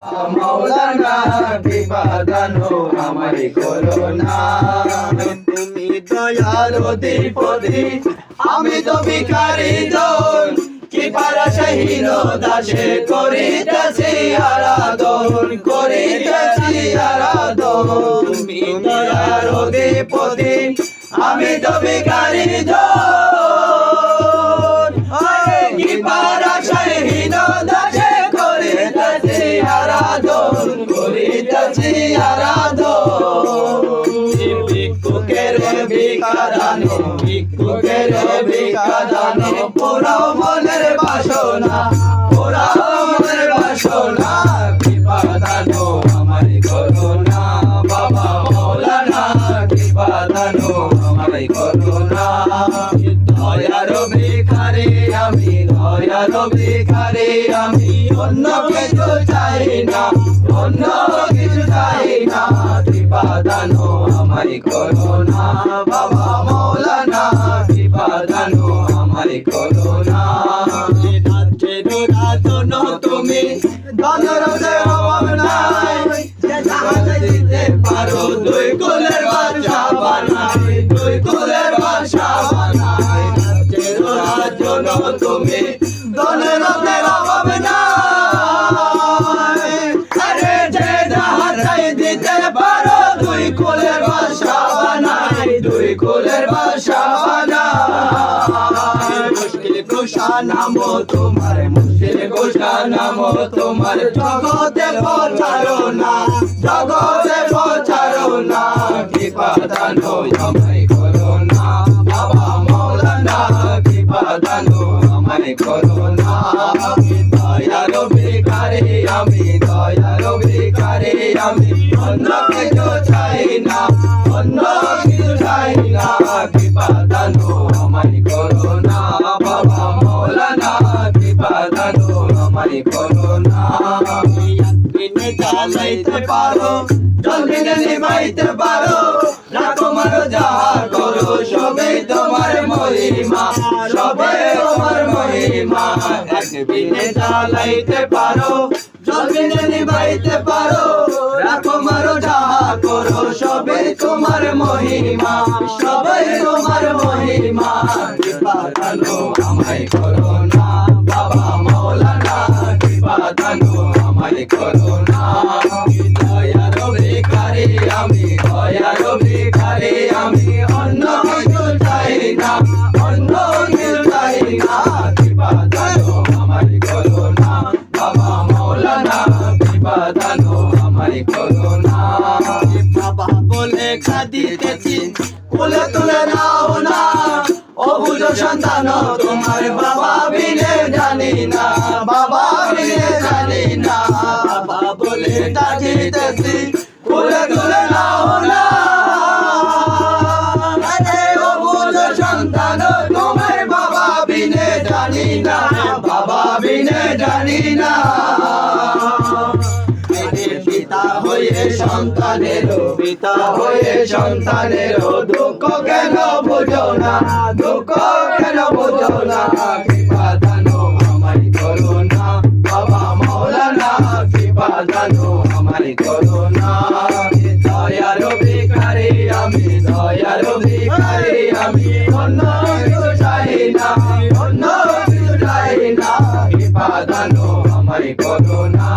মাওলানা কৃপা দানো আমায় করো না। তুমি দয়ার অধিপতি, আমি তো ভিখারি জন, কৃপার আশাহীন দাসে করিতেছি আরাধন, করিতেছি আরাধন। তুমি দয়ার অধিপতি, আমি তো ভিখারি জন, কৃপার আশাহীন দাসে করিতেছি আরাধন, করিতেছি আরাধন। ভিক্ষুকের ভিক্ষা দানো, ভিক্ষুকের ভিক্ষা দানো, পোড়াও মনের বাসনা, পোড়াও মনের বাসনা, কৃপা দানো আমায় করো না। বাবা মাওলানা কৃপা দানো আমায় করো না। দয়ার ভিখারি আমি, দয়ার ভিখারি আমি, অন্য কিছু চাই না, অন্য কিছু চাই না, কৃপা দানো আমায় করো না। বাবা মাওলানা কৃপা দানো আমায় করো না। তুমি ধনের অভাব নাই, দিতে পারো দুই কুলের বাদশা বানাই, দুই কুলের বাদশা বানাই। জন্য তুমি ধনের অভাব নাই, আরে যে যাহা চাই দিতে পারো, দুই কুলের বাদশা বানাই, দুই কুলের বাদশা বানাই। মুশকিল কুশা নাম তোমার, মুশকিল কুশা নাম তোমার, জগতে পৌঁছারো না, জগতে পৌঁছারো না, কৃপা দানো আমায় করো না। বাবা মাওলানা কৃপা দানো আমায় করো না। দয়ার ভিখারি আমি, দয়ার ভিখারি আমি, অন্য কিছু চাই না, অন্য কিছু চাই না, কৃপা দানো আমায় করো না। বাবা মাওলানা কৃপা দানো আমায় করো না। দিনে চালাইতে পারো, জলদিনে নিভাইতে পারো, তোমার যাহা করো সবে তোমার মহিমা, সবে তোমার মহিমা। একদিনে চালাইতে পারো, জলদিনে নিভাইতে পারো, তোমার যাহা করো সবে তোমার মহিমা, সবে তোমার মহিমা। কৃপা দানো আমায় করো না। বাবা মাওলানা কৃপা দানো আমায় করো না। দয়ার ভিখারি আমি, দয়ার ভিখারি আমি, অন্য কিছু চাই না, অন্য কিছু চাই না, কৃপা দানো আমায় করো না। বাবা মাওলানা কৃপা দানো আমায় করো না। বাবা বলে কাঁদিতেছি, কোলে তুলে নাও না, অবুঝ সন্তান তোমার, বাবা বিনে জানি না, বাবা বিনে জানি না। বাবা বলে কাঁদিতেছি, কোলে তুলে নাও না, অবুঝ সন্তান তোমার, বাবা বিনে জানি না, বাবা বিনে জানি না। পিতা হয়ে সন্তানের, পিতা হয়ে সন্তানের দুঃখ কেন বুঝো না, দুঃখ কেন বুঝো না, কৃপা দানো আমায় করো না। বাবা মাওলানা কৃপা দানো আমায় করো না। দয়ার ভিখারি আমি, দয়ার ভিখারি আমি, অন্য কিছু চাই না, অন্য কিছু চাই না, কৃপা দানো আমায় করো না।